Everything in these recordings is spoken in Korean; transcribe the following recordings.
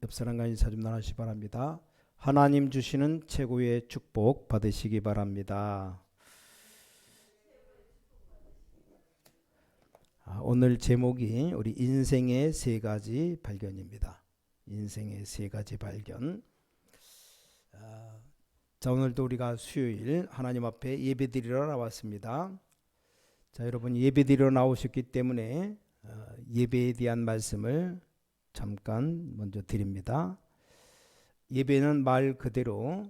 옆 사람과 인사 좀 나누시 바랍니다. 하나님 주시는 최고의 축복 받으시기 바랍니다. 오늘 제목이 우리 인생의 세 가지 발견입니다. 인생의 세 가지 발견. 자, 오늘도 우리가 수요일 하나님 앞에 예배드리러 나왔습니다. 자, 여러분 예배드리러 나오셨기 때문에 예배에 대한 말씀을 잠깐 먼저 드립니다. 예배는 말 그대로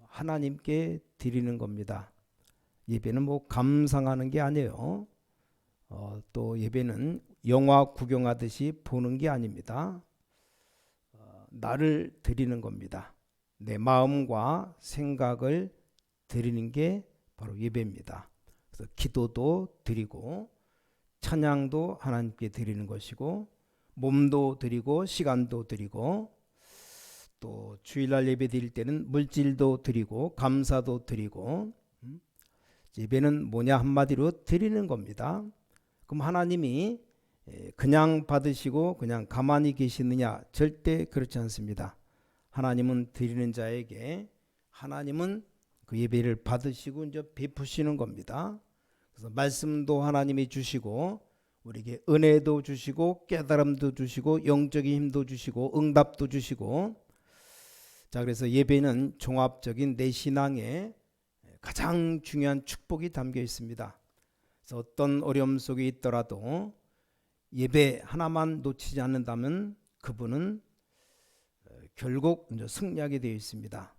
하나님께 드리는 겁니다. 예배는 뭐 감상하는 게 아니에요. 또 예배는 영화 구경하듯이 보는 게 아닙니다. 나를 드리는 겁니다. 내 마음과 생각을 드리는 게 바로 예배입니다. 그래서 기도도 드리고 찬양도 하나님께 드리는 것이고 몸도 드리고 시간도 드리고 또 주일날 예배 드릴 때는 물질도 드리고 감사도 드리고 예배는 뭐냐 한마디로 드리는 겁니다. 그럼 하나님이 그냥 받으시고 그냥 가만히 계시느냐? 절대 그렇지 않습니다. 하나님은 드리는 자에게 하나님은 그 예배를 받으시고 이제 베푸시는 겁니다. 그래서 말씀도 하나님이 주시고 우리에게 은혜도 주시고 깨달음도 주시고 영적인 힘도 주시고 응답도 주시고 자 그래서 예배는 종합적인 내 신앙에 가장 중요한 축복이 담겨 있습니다. 그래서 어떤 어려움 속에 있더라도 예배 하나만 놓치지 않는다면 그분은 결국 이제 승리하게 되어 있습니다.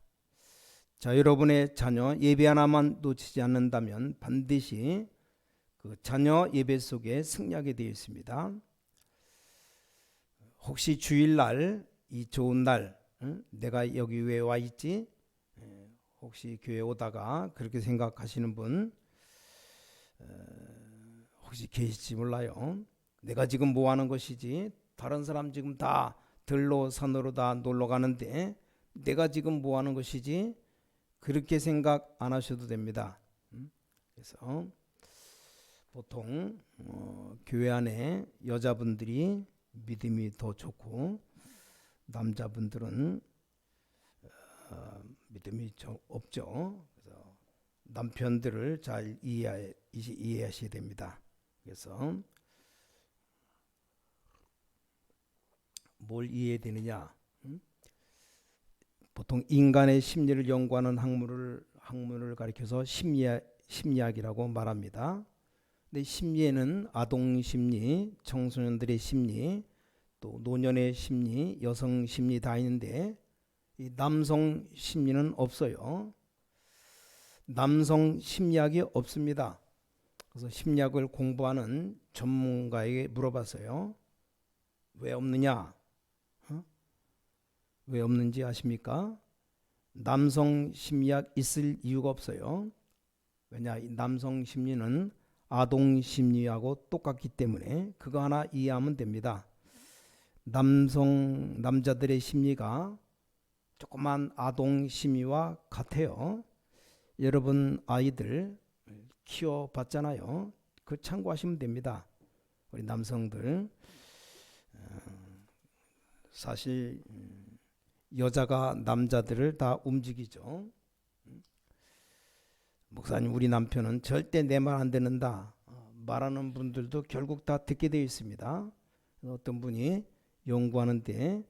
자 여러분의 자녀 예배 하나만 놓치지 않는다면 반드시 그 자녀 예배 속에 승리하게 되어 있습니다. 혹시 주일날 이 좋은 날 내가 여기 왜 와 있지? 혹시 교회 오다가 그렇게 생각하시는 분 혹시 계실지 몰라요. 내가 지금 뭐 하는 것이지? 다른 사람 지금 다 들로 산으로 다 놀러 가는데 내가 지금 뭐 하는 것이지? 그렇게 생각 안 하셔도 됩니다. 그래서 보통 교회 안에 여자분들이 믿음이 더 좋고 남자분들은 믿음이 좀 없죠. 그래서 남편들을 잘 이해하셔야 됩니다. 그래서 뭘 이해해야 되느냐? 보통 인간의 심리를 연구하는 학문을 가리켜서 심리학이라고 말합니다. 근데 심리에는 아동 심리, 청소년들의 심리, 또 노년의 심리, 여성 심리 다 있는데 이 남성 심리는 없어요. 남성 심리학이 없습니다. 그래서 심리학을 공부하는 전문가에게 물어봤어요. 왜 없느냐? 왜 없는지 아십니까? 남성 심리학 있을 이유가 없어요. 왜냐? 이 남성 심리는 아동 심리하고 똑같기 때문에 그거 하나 이해하면 됩니다. 남자들의 심리가 조그만 아동 심리와 같아요. 여러분 아이들 키워봤잖아요. 그 참고하시면 됩니다. 우리 남성들 사실 여자가 남자들을 다 움직이죠. 목사님 우리 남편은 절대 내 말 안 듣는다 말하는 분들도 결국 다 듣게 되어 있습니다. 어떤 분이 연구하는데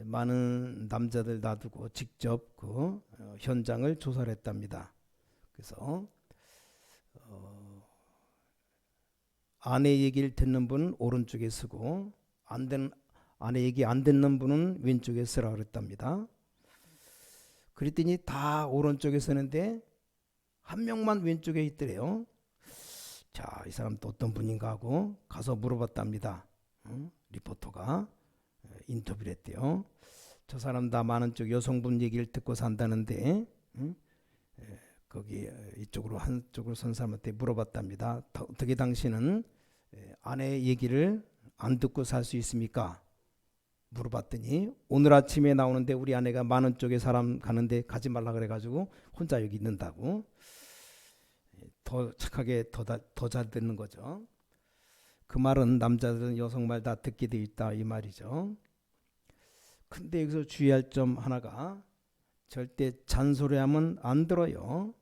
많은 남자들 놔두고 직접 그 현장을 조사를 했답니다. 그래서 아내 얘기를 듣는 분은 오른쪽에 쓰고 아내 얘기 안 듣는 분은 왼쪽에 쓰라 그랬답니다. 그랬더니 다 오른쪽에 쓰는데 한 명만 왼쪽에 있더래요. 자, 이 사람 또 어떤 분인가 하고 가서 물어봤답니다. 리포터가 인터뷰를 했대요. 저 사람 다 많은 쪽 여성분 얘기를 듣고 산다는데 거기 이쪽으로 한쪽으로 선 사람한테 물어봤답니다. 어떻게 당신은 아내 얘기를 안 듣고 살 수 있습니까? 물어봤더니 오늘 아침에 나오는데 우리 아내가 많은 쪽에 사람 가는데 가지 말라 그래가지고 혼자 여기 있는다고. 더 착하게 더 잘 듣는 거죠. 그 말은 남자들은 여성 말 다 듣게 돼 있다 이 말이죠. 근데 여기서 주의할 점 하나가 절대 잔소리하면 안 들어요.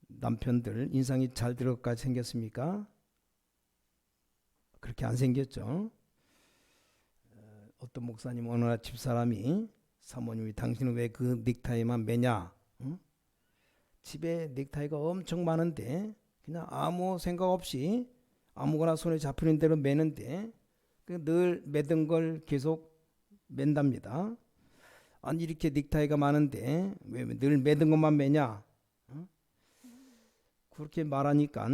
남편들 인상이 잘 들을 것까지 생겼습니까? 그렇게 안 생겼죠. 어떤 목사님 어느 날 집사람이 사모님이 당신은 왜 그 넥타이만 매냐? 집에 넥타이가 엄청 많은데 그냥 아무 생각 없이 아무거나 손에 잡히는 대로 매는데 늘 매던 걸 계속 맨답니다. 아니 이렇게 넥타이가 많은데 왜 늘 매던 것만 매냐? 그렇게 말하니까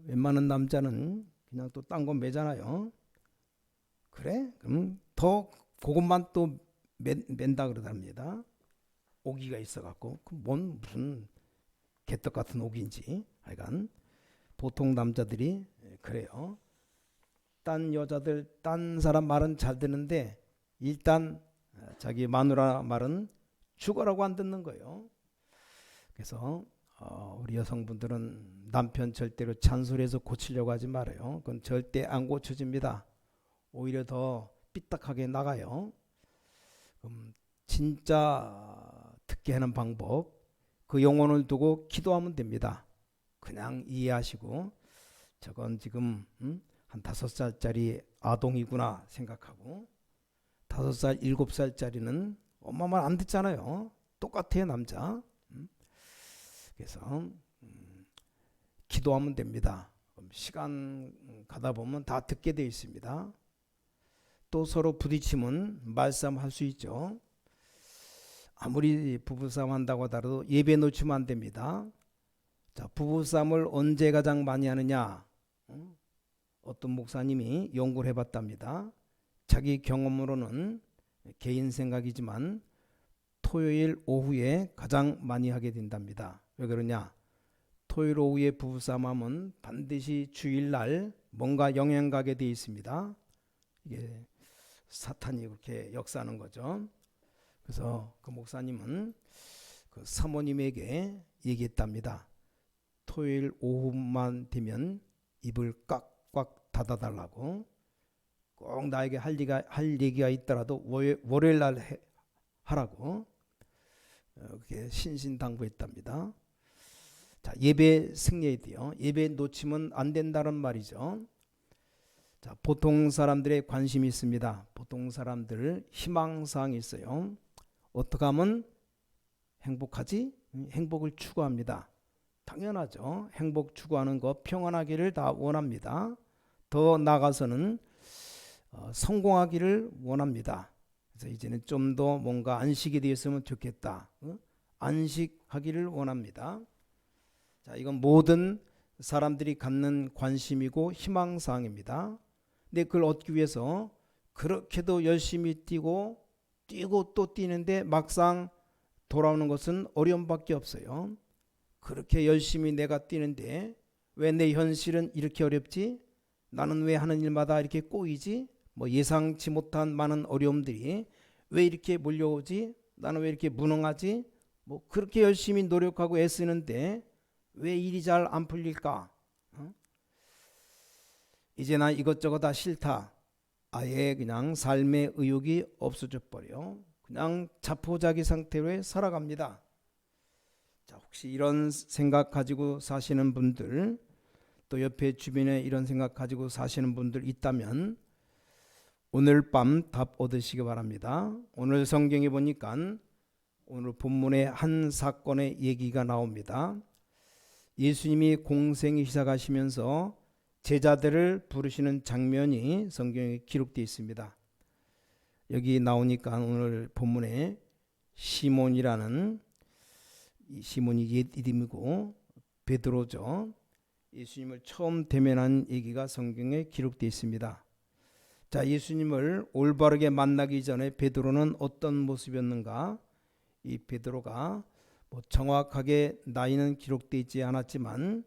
웬만한 남자는 그냥 또 딴 거 매잖아요. 그래? 그럼 더 그것만 또 맨다 그러답니다. 오기가 있어갖고 뭔 무슨 개떡 같은 오기인지 하여간 보통 남자들이 그래요. 딴 여자들 딴 사람 말은 잘 듣는데 일단 자기 마누라 말은 죽어라고 안 듣는 거예요. 그래서 우리 여성분들은 남편 절대로 잔소리해서 고치려고 하지 말아요. 그건 절대 안 고쳐집니다. 오히려 더 삐딱하게 나가요. 진짜 듣게 하는 방법, 그 영혼을 두고 기도하면 됩니다. 그냥 이해하시고 저건 지금 한 5살짜리 아동이구나 생각하고 5살, 7살짜리는 엄마 말 안 듣잖아요. 똑같아요 남자. 그래서 기도하면 됩니다. 시간 가다 보면 다 듣게 되어 있습니다. 또 서로 부딪히면 말싸움할 수 있죠. 아무리 부부싸움 한다고 하더라도 예배 놓치면 안 됩니다. 자, 부부싸움을 언제 가장 많이 하느냐? 어떤 목사님이 연구를 해봤답니다. 자기 경험으로는 개인 생각이지만 토요일 오후에 가장 많이 하게 된답니다. 왜 그러냐? 토요일 오후에 부부싸움 하면 반드시 주일날 뭔가 영향 가게 되어 있습니다. 이게 사탄이 그렇게 역사하는 거죠. 그래서 그 목사님은 그 사모님에게 얘기했답니다. 토요일 오후만 되면 입을 꽉꽉 닫아달라고. 꼭 나에게 할 얘기가 있더라도 월요일 날 하라고 그렇게 신신당부했답니다. 자, 예배 승리해야 돼요. 예배 놓치면 안 된다는 말이죠. 자, 보통 사람들의 관심이 있습니다. 보통 사람들 희망사항이 있어요. 어떻게 하면 행복하지? 행복을 추구합니다. 당연하죠. 행복 추구하는 거 평안하기를 다 원합니다. 더 나아가서는 성공하기를 원합니다. 그래서 이제는 좀 더 뭔가 안식이 되었으면 좋겠다. 안식하기를 원합니다. 자, 이건 모든 사람들이 갖는 관심이고 희망사항입니다. 근데 그걸 얻기 위해서 그렇게도 열심히 뛰고 또 뛰는데 막상 돌아오는 것은 어려움밖에 없어요. 그렇게 열심히 내가 뛰는데 왜 내 현실은 이렇게 어렵지? 나는 왜 하는 일마다 이렇게 꼬이지? 뭐 예상치 못한 많은 어려움들이 왜 이렇게 몰려오지? 나는 왜 이렇게 무능하지? 뭐 그렇게 열심히 노력하고 애쓰는데 왜 일이 잘 안 풀릴까? 이제 나 이것저것 다 싫다. 아예 그냥 삶의 의욕이 없어져 버려. 그냥 자포자기 상태로 살아갑니다. 자, 혹시 이런 생각 가지고 사시는 분들, 또 옆에 주변에 이런 생각 가지고 사시는 분들 있다면 오늘 밤 답 얻으시기 바랍니다. 오늘 성경에 보니까 오늘 본문에 한 사건의 얘기가 나옵니다. 예수님이 공생이 시작하시면서 제자들을 부르시는 장면이 성경에 기록되어 있습니다. 여기 나오니까 오늘 본문에 시몬이라는, 시몬이 옛 이름이고 베드로죠. 예수님을 처음 대면한 얘기가 성경에 기록되어 있습니다. 자, 예수님을 올바르게 만나기 전에 베드로는 어떤 모습이었는가? 이 베드로가 정확하게 나이는 기록되어 있지 않았지만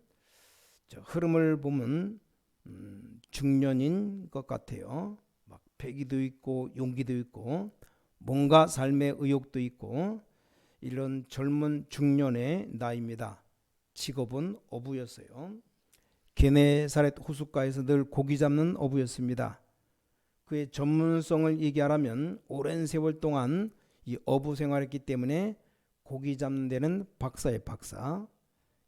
흐름을 보면 중년인 것 같아요. 막 패기도 있고 용기도 있고 뭔가 삶의 의욕도 있고 이런 젊은 중년의 나이입니다. 직업은 어부였어요. 게네사렛 호숫가에서 늘 고기 잡는 어부였습니다. 그의 전문성을 얘기하라면 오랜 세월 동안 이 어부 생활했기 때문에 고기 잡는 데는 박사의 박사.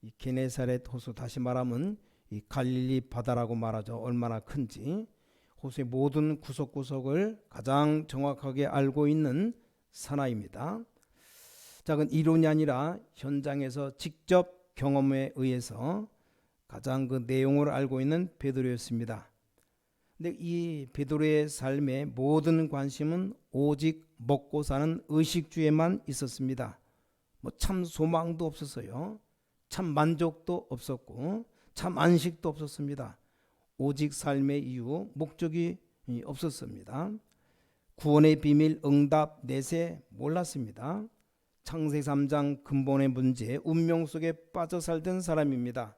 이 게네사렛 호수, 다시 말하면 이 갈릴리 바다라고 말하죠. 얼마나 큰지 호수의 모든 구석구석을 가장 정확하게 알고 있는 사나이입니다. 자, 그건 이론이 아니라 현장에서 직접 경험에 의해서 가장 그 내용을 알고 있는 베드로였습니다. 근데 이 베드로의 삶의 모든 관심은 오직 먹고 사는 의식주에만 있었습니다. 뭐 참 소망도 없었어요. 참 만족도 없었고 참 안식도 없었습니다. 오직 삶의 이유, 목적이 없었습니다. 구원의 비밀, 응답, 내세 몰랐습니다. 창세기 3장 근본의 문제, 운명 속에 빠져 살던 사람입니다.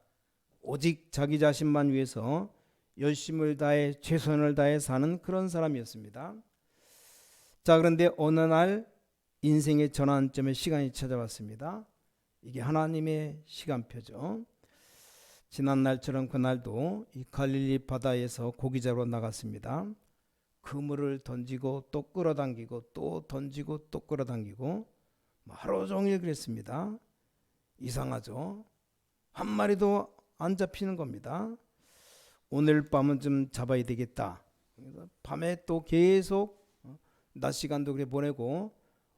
오직 자기 자신만 위해서 열심을 다해 최선을 다해 사는 그런 사람이었습니다. 자, 그런데 어느 날 인생의 전환점에 시간이 찾아왔습니다. 이게 하나님의 시간표죠. 지난 날처럼 그날도 이 갈릴리 바다에서 고기 잡으러 나갔습니다. 그물을 던지고 또 끌어당기고 또 던지고 또 끌어당기고 하루 종일 그랬습니다. 이상하죠? 한 마리도 안 잡히는 겁니다. 오늘 밤은 좀 잡아야 되겠다. 밤에 또 계속 낮 시간도 그래 보내고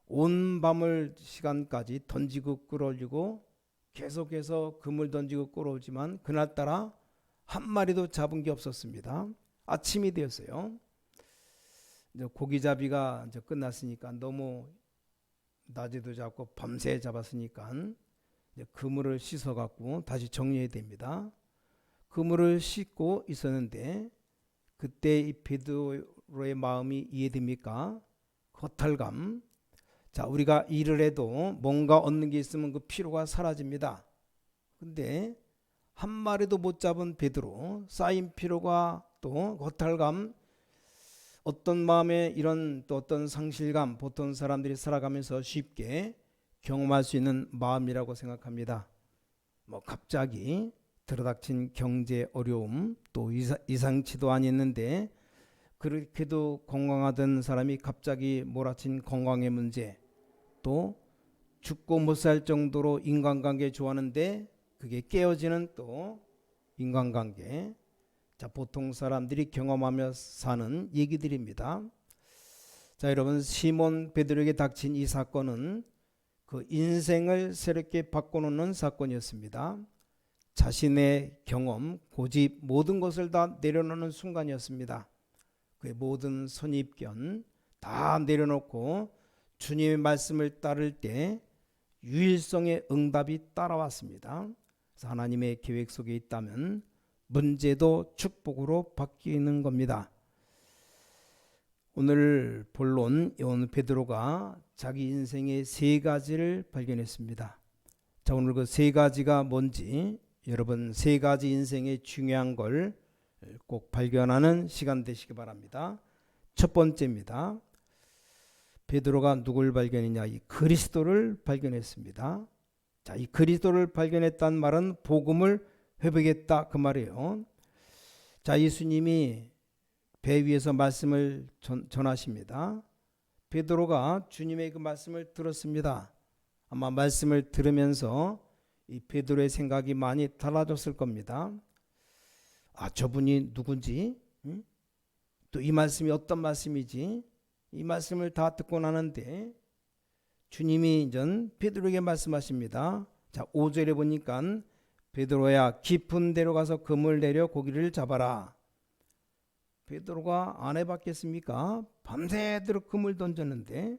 온 밤을 시간까지 던지고 끌어올리고 계속해서 그물 던지고 끌어오지만 그날따라 한 마리도 잡은 게 없었습니다. 아침이 되었어요. 이제 고기잡이가 이제 끝났으니까 너무 낮에도 잡고 밤새 잡았으니까 이제 그물을 씻어 갖고 다시 정리해야 됩니다. 그물을 씻고 있었는데 그때 이 베드로의 마음이 이해됩니까? 허탈감. 자, 우리가 일을 해도 뭔가 얻는 게 있으면 그 피로가 사라집니다. 근데 한 마리도 못 잡은 베드로, 쌓인 피로가 또 허탈감, 어떤 마음에 이런 또 어떤 상실감, 보통 사람들이 살아가면서 쉽게 경험할 수 있는 마음이라고 생각합니다. 뭐 갑자기 들어닥친 경제 어려움, 또 이상치도 아니었는데 그렇게도 건강하던 사람이 갑자기 몰아친 건강의 문제, 또 죽고 못 살 정도로 인간관계 좋아하는데 그게 깨어지는 또 인간관계. 자, 보통 사람들이 경험하며 사는 얘기들입니다. 자, 여러분, 시몬 베드로에게 닥친 이 사건은 그 인생을 새롭게 바꿔놓는 사건이었습니다. 자신의 경험, 고집, 모든 것을 다 내려놓는 순간이었습니다. 그의 모든 선입견 다 내려놓고 주님의 말씀을 따를 때 유일성의 응답이 따라왔습니다. 그래서 하나님의 계획 속에 있다면 문제도 축복으로 바뀌는 겁니다. 오늘 본론, 오늘 베드로가 자기 인생의 세 가지를 발견했습니다. 자, 오늘 그 세 가지가 뭔지 여러분 세 가지 인생의 중요한 걸 꼭 발견하는 시간 되시기 바랍니다. 첫 번째입니다. 베드로가 누굴 발견했냐? 이 그리스도를 발견했습니다. 자, 이 그리스도를 발견했다는 말은 복음을 회복했다 그 말이에요. 자, 예수님이 배 위에서 말씀을 전하십니다. 베드로가 주님의 그 말씀을 들었습니다. 아마 말씀을 들으면서 이 베드로의 생각이 많이 달라졌을 겁니다. 아, 저분이 누군지, 또 이 말씀이 어떤 말씀이지, 이 말씀을 다 듣고 나는데 주님이 이제 베드로에게 말씀하십니다. 자, 5절에 보니까 베드로야 깊은 데로 가서 그물 내려 고기를 잡아라. 베드로가 안 해봤겠습니까? 밤새도록 그물 던졌는데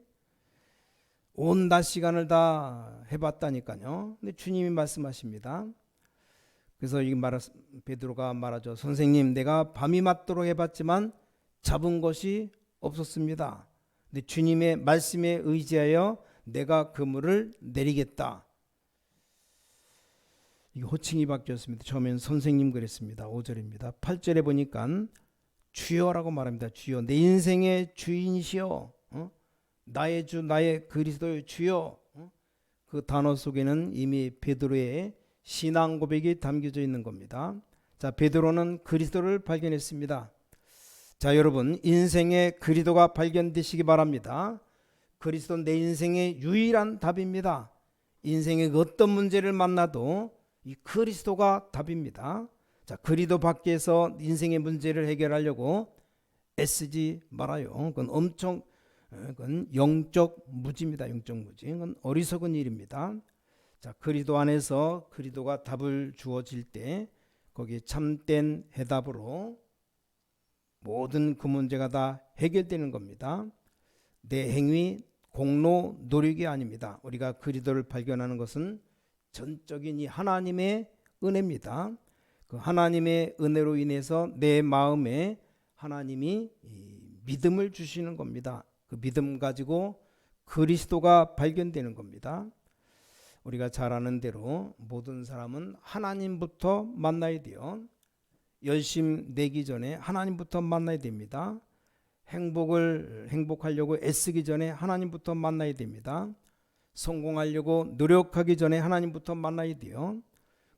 온 낮 시간을 다 해봤다니까요. 근데 주님이 말씀하십니다. 그래서 이 베드로가 말하죠. 선생님, 내가 밤이 맞도록 해봤지만 잡은 것이 없었습니다. 근데 주님의 말씀에 의지하여 내가 그물을 내리겠다. 이게 호칭이 바뀌었습니다. 처음엔 선생님 그랬습니다. 5절입니다. 8절에 보니까 주여라고 말합니다. 주여, 내 인생의 주인이시여, 나의 주, 나의 그리스도의 주여. 그 단어 속에는 이미 베드로의 신앙 고백이 담겨져 있는 겁니다. 자, 베드로는 그리스도를 발견했습니다. 자, 여러분, 인생의 그리도가 발견되시기 바랍니다. 그리스도 내 인생의 유일한 답입니다. 인생의 어떤 문제를 만나도 이 그리스도가 답입니다. 자, 그리도 밖에서 인생의 문제를 해결하려고 애쓰지 말아요. 그건 영적 무지입니다. 영적 무지. 그건 어리석은 일입니다. 자, 그리도 안에서 그리도가 답을 주어질 때 거기에 참된 해답으로 모든 그 문제가 다 해결되는 겁니다. 내 행위, 공로, 노력이 아닙니다. 우리가 그리도를 발견하는 것은 전적인 이 하나님의 은혜입니다. 그 하나님의 은혜로 인해서 내 마음에 하나님이 믿음을 주시는 겁니다. 그 믿음 가지고 그리스도가 발견되는 겁니다. 우리가 잘 아는 대로 모든 사람은 하나님부터 만나야 돼요. 열심 내기 전에 하나님부터 만나야 됩니다. 행복하려고 애쓰기 전에 하나님부터 만나야 됩니다. 성공하려고 노력하기 전에 하나님부터 만나야 돼요.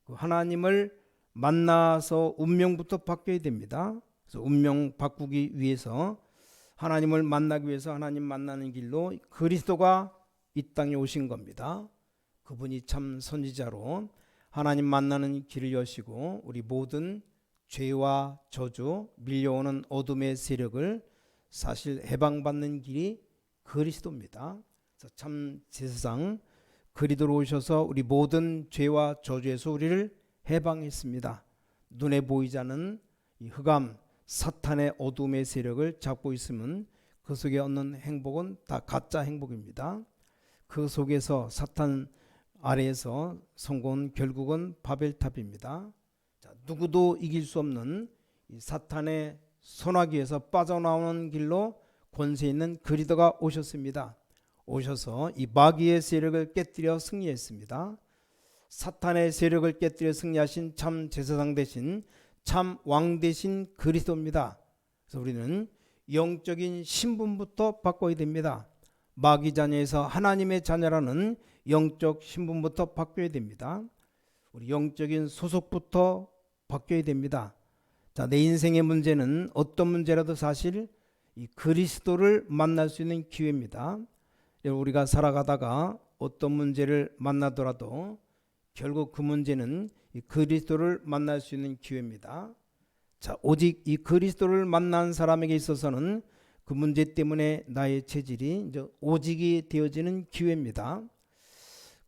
그 하나님을 만나서 운명부터 바뀌어야 됩니다. 그래서 운명 바꾸기 위해서 하나님을 만나기 위해서 하나님 만나는 길로 그리스도가 이 땅에 오신 겁니다. 그분이 참 선지자로 하나님 만나는 길을 여시고 우리 모든 죄와 저주, 밀려오는 어둠의 세력을 사실 해방받는 길이 그리스도입니다. 그래서 참 제사장 그리스도로 오셔서 우리 모든 죄와 저주에서 우리를 해방했습니다. 눈에 보이지 않는 이 흑암, 사탄의 어둠의 세력을 잡고 있으면 그 속에 얻는 행복은 다 가짜 행복입니다. 그 속에서 사탄 아래에서 성공은 결국은 바벨탑입니다. 자, 누구도 이길 수 없는 이 사탄의 소나기에서 빠져나오는 길로 권세 있는 그리스도가 오셨습니다. 오셔서 이 마귀의 세력을 깨뜨려 승리했습니다. 사탄의 세력을 깨뜨려 승리하신 참 제사장 대신 참 왕 대신 그리스도입니다. 그래서 우리는 영적인 신분부터 바꿔야 됩니다. 마귀 자녀에서 하나님의 자녀라는 영적 신분부터 바뀌어야 됩니다. 우리 영적인 소속부터 바뀌어야 됩니다. 자, 내 인생의 문제는 어떤 문제라도 사실 이 그리스도를 만날 수 있는 기회입니다. 우리가 살아가다가 어떤 문제를 만나더라도 결국 그 문제는 이 그리스도를 만날 수 있는 기회입니다. 자, 오직 이 그리스도를 만난 사람에게 있어서는 그 문제 때문에 나의 체질이 이제 오직이 되어지는 기회입니다.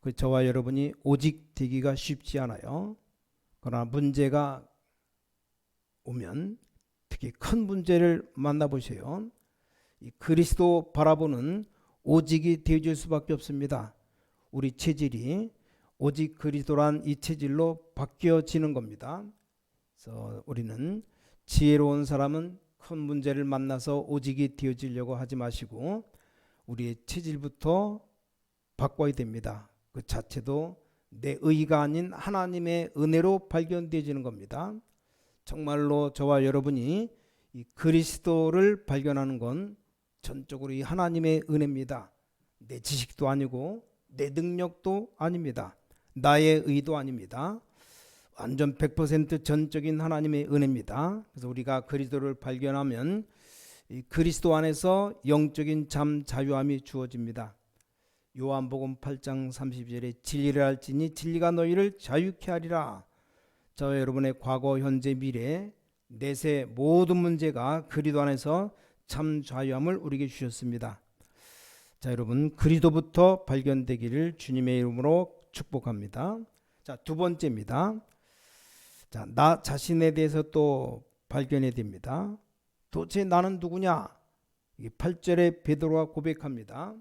그 저와 여러분이 오직 되기가 쉽지 않아요. 그러나 문제가 오면 특히 큰 문제를 만나보세요. 이 그리스도 바라보는 오직이 되어질 수밖에 없습니다. 우리 체질이 오직 그리스도란 이 체질로 바뀌어지는 겁니다. 그래서 우리는 지혜로운 사람은 큰 문제를 만나서 오직이 되어지려고 하지 마시고 우리의 체질부터 바꿔야 됩니다. 그 자체도 내 의가 아닌 하나님의 은혜로 발견되어지는 겁니다. 정말로 저와 여러분이 이 그리스도를 발견하는 건 전적으로 이 하나님의 은혜입니다. 내 지식도 아니고 내 능력도 아닙니다. 나의 의도 아닙니다. 완전 100% 전적인 하나님의 은혜입니다. 그래서 우리가 그리스도를 발견하면 이 그리스도 안에서 영적인 참 자유함이 주어집니다. 요한복음 8장 30절에 진리를 알지니 진리가 너희를 자유케 하리라. 저와 여러분의 과거, 현재, 미래, 내세 모든 문제가 그리스도 안에서 참 자유함을 우리에게 주셨습니다. 자, 여러분 그리스도부터 발견되기를 주님의 이름으로 축복합니다. 자, 두 번째입니다. 자, 나 자신에 대해서 또 발견해야 됩니다. 도대체 나는 누구냐? 8절에 베드로가 고백합니다.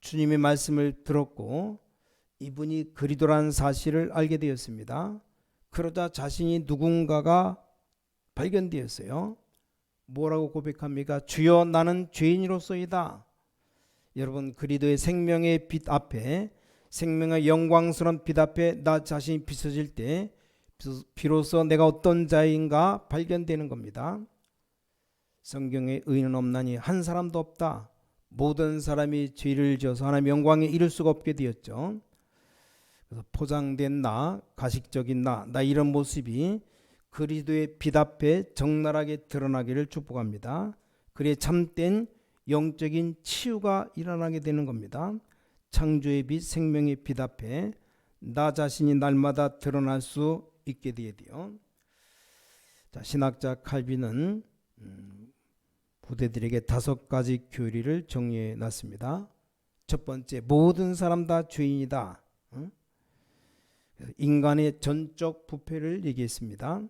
주님의 말씀을 들었고 이분이 그리스도라는 사실을 알게 되었습니다. 그러자 자신이 누군가가 발견되었어요. 뭐라고 고백합니까? 주여 나는 죄인으로서이다. 여러분 그리스도의 생명의 빛 앞에 생명의 영광스러운 빛 앞에 나 자신이 비춰질 때 비로소 내가 어떤 자인가 발견되는 겁니다. 성경에 의인은 없나니 한 사람도 없다. 모든 사람이 죄를 지어서 하나님의 영광에 이를 수가 없게 되었죠. 그래서 포장된 나, 가식적인 나 이런 모습이 그리스도의 빛 앞에 적나라하게 드러나기를 축복합니다. 그래 참된 영적인 치유가 일어나게 되는 겁니다. 창조의 빛, 생명의 빛 앞에 나 자신이 날마다 드러날 수 있게 되어야 돼요. 자, 신학자 칼빈은 후대들에게 5가지 교리를 정리해 놨습니다. 첫 번째, 모든 사람 다 죄인이다. 인간의 전적 부패를 얘기했습니다.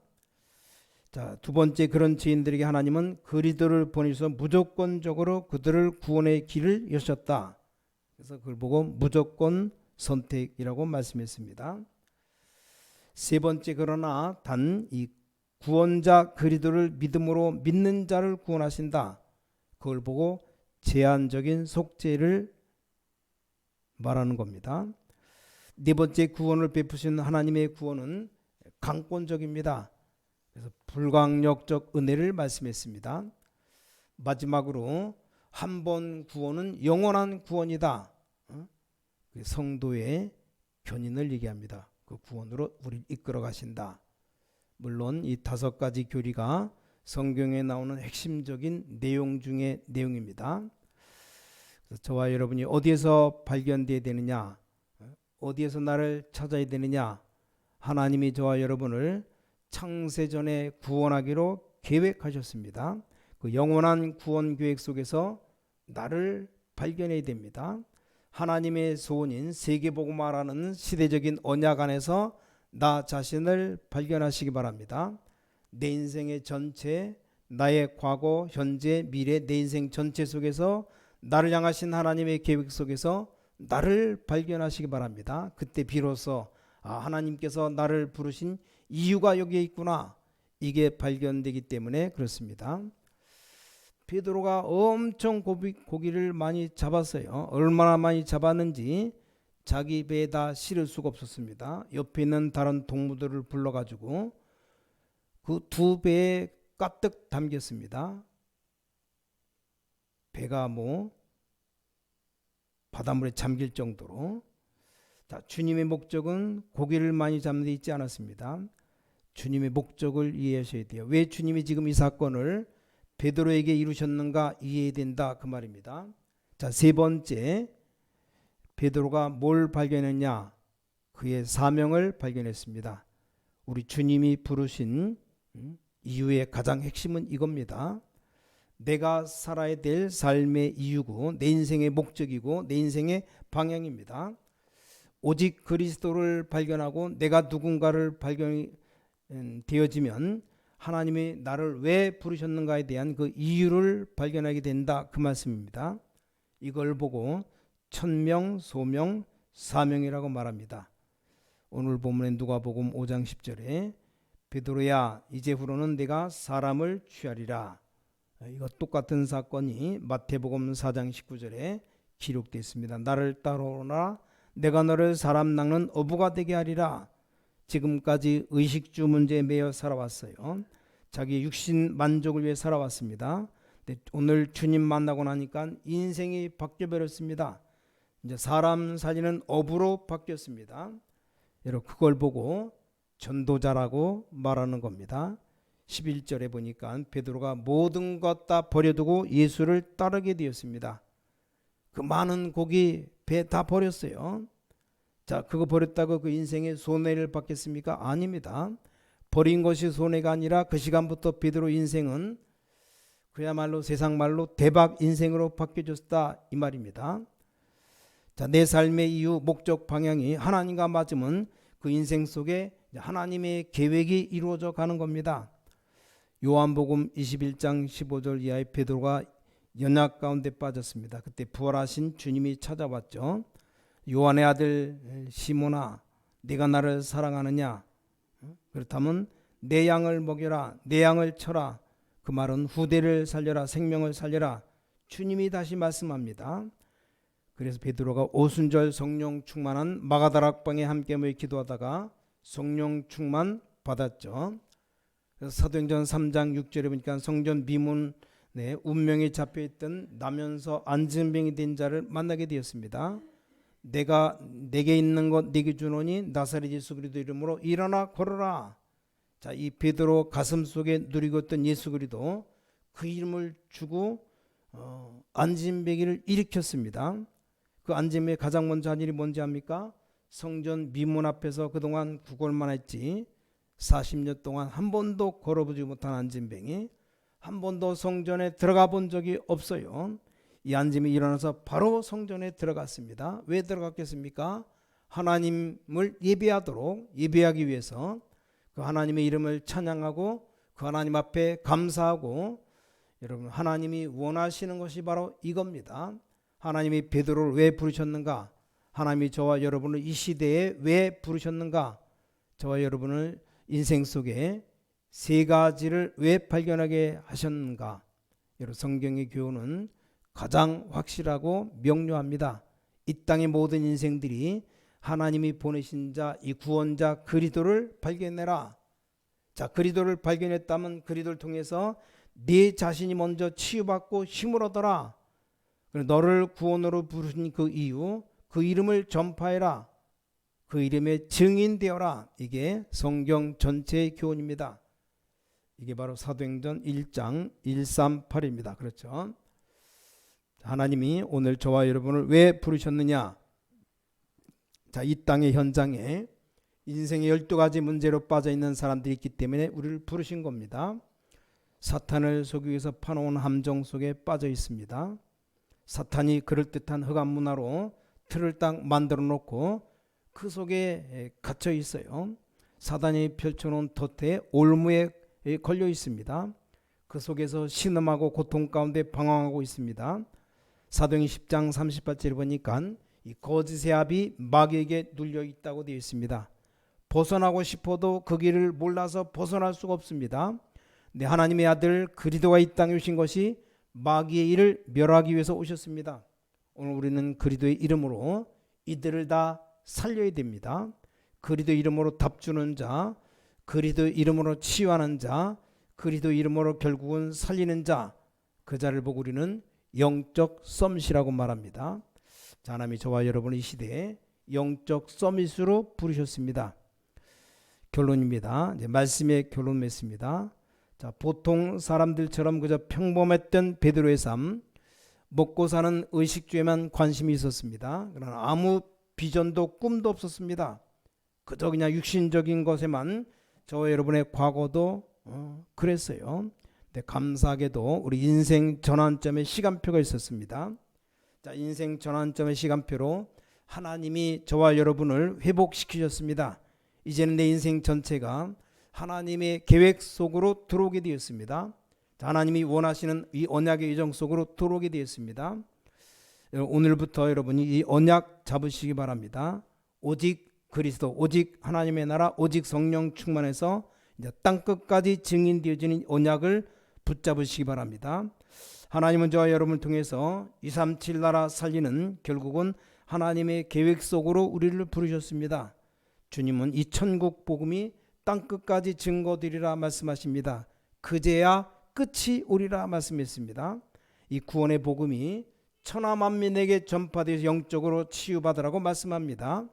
자, 두 번째, 그런 죄인들에게 하나님은 그리스도를 보내셔서 무조건적으로 그들을 구원의 길을 여셨다. 그래서 그걸 보고 무조건 선택이라고 말씀했습니다. 세 번째, 그러나 단 이 구원자 그리스도를 믿음으로 믿는 자를 구원하신다. 그걸 보고 제한적인 속죄를 말하는 겁니다. 네 번째, 구원을 베푸신 하나님의 구원은 강권적입니다. 그래서 불강력적 은혜를 말씀했습니다. 마지막으로 한 번 구원은 영원한 구원이다. 성도의 견인을 얘기합니다. 그 구원으로 우리를 이끌어 가신다. 물론 이 5가지 교리가 성경에 나오는 핵심적인 내용 중의 내용입니다. 그래서 저와 여러분이 어디에서 발견되어야 되느냐, 어디에서 나를 찾아야 되느냐, 하나님이 저와 여러분을 창세전에 구원하기로 계획하셨습니다. 그 영원한 구원 계획 속에서 나를 발견해야 됩니다. 하나님의 소원인 세계복음화라는 시대적인 언약 안에서 나 자신을 발견하시기 바랍니다. 내 인생의 전체, 나의 과거, 현재, 미래, 내 인생 전체 속에서 나를 향하신 하나님의 계획 속에서 나를 발견하시기 바랍니다. 그때 비로소 하나님께서 나를 부르신 이유가 여기에 있구나, 이게 발견되기 때문에 그렇습니다. 베드로가 엄청 고기를 많이 잡았어요. 얼마나 많이 잡았는지 자기 배에 다 실을 수가 없었습니다. 옆에 있는 다른 동무들을 불러가지고 그 2배에 가득 담겼습니다. 배가 바닷물에 잠길 정도로. 자, 주님의 목적은 고기를 많이 잡는 데 있지 않았습니다. 주님의 목적을 이해하셔야 돼요. 왜 주님이 지금 이 사건을 베드로에게 이루셨는가 이해해야 된다, 그 말입니다. 자, 세 번째, 베드로가 뭘 발견했냐? 그의 사명을 발견했습니다. 우리 주님이 부르신 이유의 가장 핵심은 이겁니다. 내가 살아야 될 삶의 이유고 내 인생의 목적이고 내 인생의 방향입니다. 오직 그리스도를 발견하고 내가 누군가를 발견되어지면 하나님이 나를 왜 부르셨는가에 대한 그 이유를 발견하게 된다, 그 말씀입니다. 이걸 보고 천명, 소명, 사명이라고 말합니다. 오늘 본문의 누가복음 5장 10절에 베드로야 이제후로는 내가 사람을 취하리라. 이거 똑같은 사건이 마태복음 4장 19절에 기록되어 있습니다. 나를 따라오라, 내가 너를 사람 낚는 어부가 되게 하리라. 지금까지 의식주 문제에 매여 살아왔어요. 자기 육신 만족을 위해 살아왔습니다. 근데 오늘 주님 만나고 나니까 인생이 바뀌어버렸습니다. 이제 사람 살리는 어부로 바뀌었습니다. 여러분, 그걸 보고 전도자라고 말하는 겁니다. 11절에 보니까 베드로가 모든 것 다 버려두고 예수를 따르게 되었습니다. 그 많은 고기 배 다 버렸어요. 자, 그거 버렸다고 그 인생의 손해를 받겠습니까? 아닙니다. 버린 것이 손해가 아니라 그 시간부터 베드로 인생은 그야말로 세상 말로 대박 인생으로 바뀌어졌다, 이 말입니다. 자, 내 삶의 이유, 목적, 방향이 하나님과 맞으면 그 인생 속에 하나님의 계획이 이루어져 가는 겁니다. 요한복음 21장 15절 이하의 베드로가 연약 가운데 빠졌습니다. 그때 부활하신 주님이 찾아왔죠. 요한의 아들 시몬아, 네가 나를 사랑하느냐? 그렇다면 내 양을 먹여라, 내 양을 쳐라. 그 말은 후대를 살려라, 생명을 살려라. 주님이 다시 말씀합니다. 그래서 베드로가 오순절 성령 충만한 마가다락방에 함께 모여 기도하다가 성령 충만 받았죠. 그래서 사도행전 3장 6절에 보니까 성전 미문에 운명이 잡혀있던 나면서 안진병이 된 자를 만나게 되었습니다. 내가 내게 있는 것 네게 주노니 나사렛 예수 그리스도 이름으로 일어나 걸어라. 자, 이 베드로 가슴 속에 누리고 있던 예수 그리스도 그 이름을 주고 안진뱅이를 일으켰습니다. 그 안진뱅이 가장 먼저 한 일이 뭔지 압니까? 성전 미문 앞에서 그동안 구걸만 했지 40년 동안 한 번도 걸어보지 못한 안진뱅이, 한 번도 성전에 들어가 본 적이 없어요. 이 안진뱅이 일어나서 바로 성전에 들어갔습니다. 왜 들어갔겠습니까? 하나님을 예배하기 위해서, 그 하나님의 이름을 찬양하고 그 하나님 앞에 감사하고, 여러분 하나님이 원하시는 것이 바로 이겁니다. 하나님이 베드로를 왜 부르셨는가? 하나님이 저와 여러분을 이 시대에 왜 부르셨는가? 저와 여러분을 인생 속에 세 가지를 왜 발견하게 하셨는가? 여러분 성경의 교훈은 가장 확실하고 명료합니다. 이 땅의 모든 인생들이 하나님이 보내신 자, 이 구원자 그리스도를 발견해라. 자, 그리스도를 발견했다면 그리스도를 통해서 네 자신이 먼저 치유받고 힘을 얻어라. 너를 구원으로 부르신 그 이유, 그 이름을 전파해라. 그 이름의 증인 되어라. 이게 성경 전체의 교훈입니다. 이게 바로 사도행전 1장 138입니다. 그렇죠? 하나님이 오늘 저와 여러분을 왜 부르셨느냐? 자, 이 땅의 현장에 인생의 12가지 문제로 빠져있는 사람들이 있기 때문에 우리를 부르신 겁니다. 사탄을 속이기 위해서 파놓은 함정 속에 빠져 있습니다. 사탄이 그럴듯한 흑암 문화로 틀을 딱 만들어 놓고 그 속에 갇혀 있어요. 사단이 펼쳐놓은 덫에 올무에 걸려 있습니다. 그 속에서 신음하고 고통 가운데 방황하고 있습니다. 사도행전 10장 38절에 보니까 이 거짓의 압이 마귀에게 눌려 있다고 되어 있습니다. 벗어나고 싶어도 그 길을 몰라서 벗어날 수가 없습니다. 근데 하나님의 아들 그리스도가 이 땅에 오신 것이 마귀의 일을 멸하기 위해서 오셨습니다. 오늘 우리는 그리스도의 이름으로 이들을 다 살려야 됩니다. 그리스도 이름으로 답주는 자, 그리스도 이름으로 치유하는 자, 그리스도 이름으로 결국은 살리는 자, 그 자를 보고 우리는 영적 서밋이라고 말합니다. 자, 하나님이 저와 여러분을 이 시대에 영적 서밋으로 부르셨습니다. 결론입니다. 이제 말씀의 결론 맺습니다. 자, 보통 사람들처럼 그저 평범했던 베드로의 삶, 먹고 사는 의식주에만 관심이 있었습니다. 그러나 아무 비전도 꿈도 없었습니다. 그저 그냥 육신적인 것에만 저와 여러분의 과거도 그랬어요. 근데 감사하게도 우리 인생 전환점의 시간표가 있었습니다. 자, 인생 전환점의 시간표로 하나님이 저와 여러분을 회복시키셨습니다. 이제는 내 인생 전체가 하나님의 계획 속으로 들어오게 되었습니다. 자, 하나님이 원하시는 이 언약의 예정 속으로 들어오게 되었습니다. 오늘부터 여러분이 이 언약 잡으시기 바랍니다. 오직 그리스도, 오직 하나님의 나라, 오직 성령 충만해서 이제 땅끝까지 증인되어지는 언약을 붙잡으시기 바랍니다. 하나님은 저와 여러분을 통해서 237 나라 살리는 결국은 하나님의 계획 속으로 우리를 부르셨습니다. 주님은 이 천국 복음이 땅끝까지 증거되리라 말씀하십니다. 그제야 끝이 오리라 말씀했습니다. 이 구원의 복음이 천하만민에게 전파되어서 영적으로 치유받으라고 말씀합니다.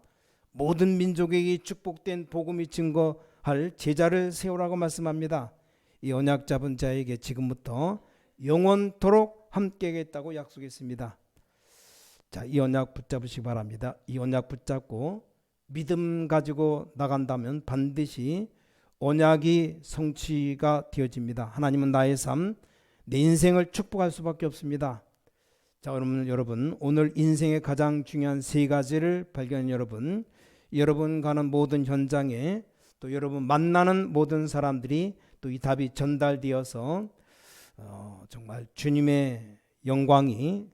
모든 민족에게 축복된 복음이 증거할 제자를 세우라고 말씀합니다. 이 언약 잡은 자에게 지금부터 영원토록 함께하겠다고 약속했습니다. 자, 이 언약 붙잡으시기 바랍니다. 이 언약 붙잡고 믿음 가지고 나간다면 반드시 언약이 성취가 되어집니다. 하나님은 나의 삶, 내 인생을 축복할 수밖에 없습니다. 자, 여러분 오늘 인생의 가장 중요한 세 가지를 발견한 여러분 가는 모든 현장에 또 여러분 만나는 모든 사람들이 또 이 답이 전달되어서 정말 주님의 영광이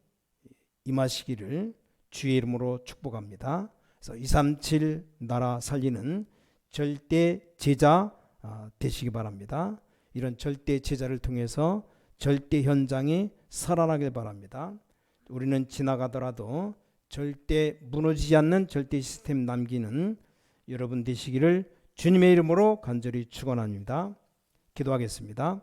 임하시기를 주의 이름으로 축복합니다. 그래서 237 나라 살리는 절대 제자 되시기 바랍니다. 이런 절대 제자를 통해서 절대 현장이 살아나길 바랍니다. 우리는 지나가더라도 절대 무너지지 않는 절대 시스템 남기는 여러분 되시기를 주님의 이름으로 간절히 축원합니다. 기도하겠습니다.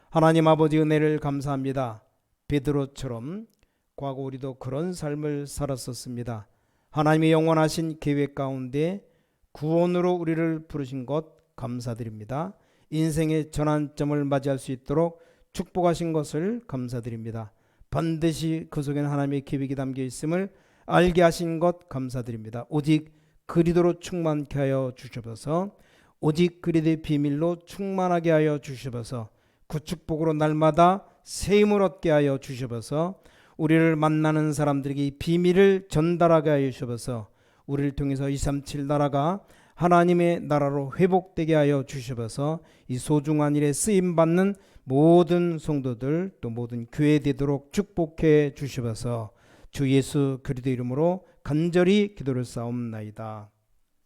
하나님 아버지 은혜를 감사합니다. 베드로처럼 과거 우리도 그런 삶을 살았었습니다. 하나님의 영원하신 계획 가운데 구원으로 우리를 부르신 것 감사드립니다. 인생의 전환점을 맞이할 수 있도록 축복하신 것을 감사드립니다. 반드시 그 속에는 하나님의 계획이 담겨 있음을 알게 하신 것 감사드립니다. 오직 그리도로 충만케 하여 주셔서, 오직 그리도의 비밀로 충만하게 하여 주셔서, 그 축복으로 날마다 새 힘을 얻게 하여 주셔서, 우리를 만나는 사람들에게 이 비밀을 전달하게 하여 주셔서, 우리를 통해서 237 나라가 하나님의 나라로 회복되게 하여 주셔서, 이 소중한 일에 쓰임받는 모든 성도들, 또 모든 교회 되도록 축복해 주셔서, 주 예수 그리스도 이름으로 간절히 기도를 싸움나이다.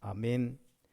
아멘.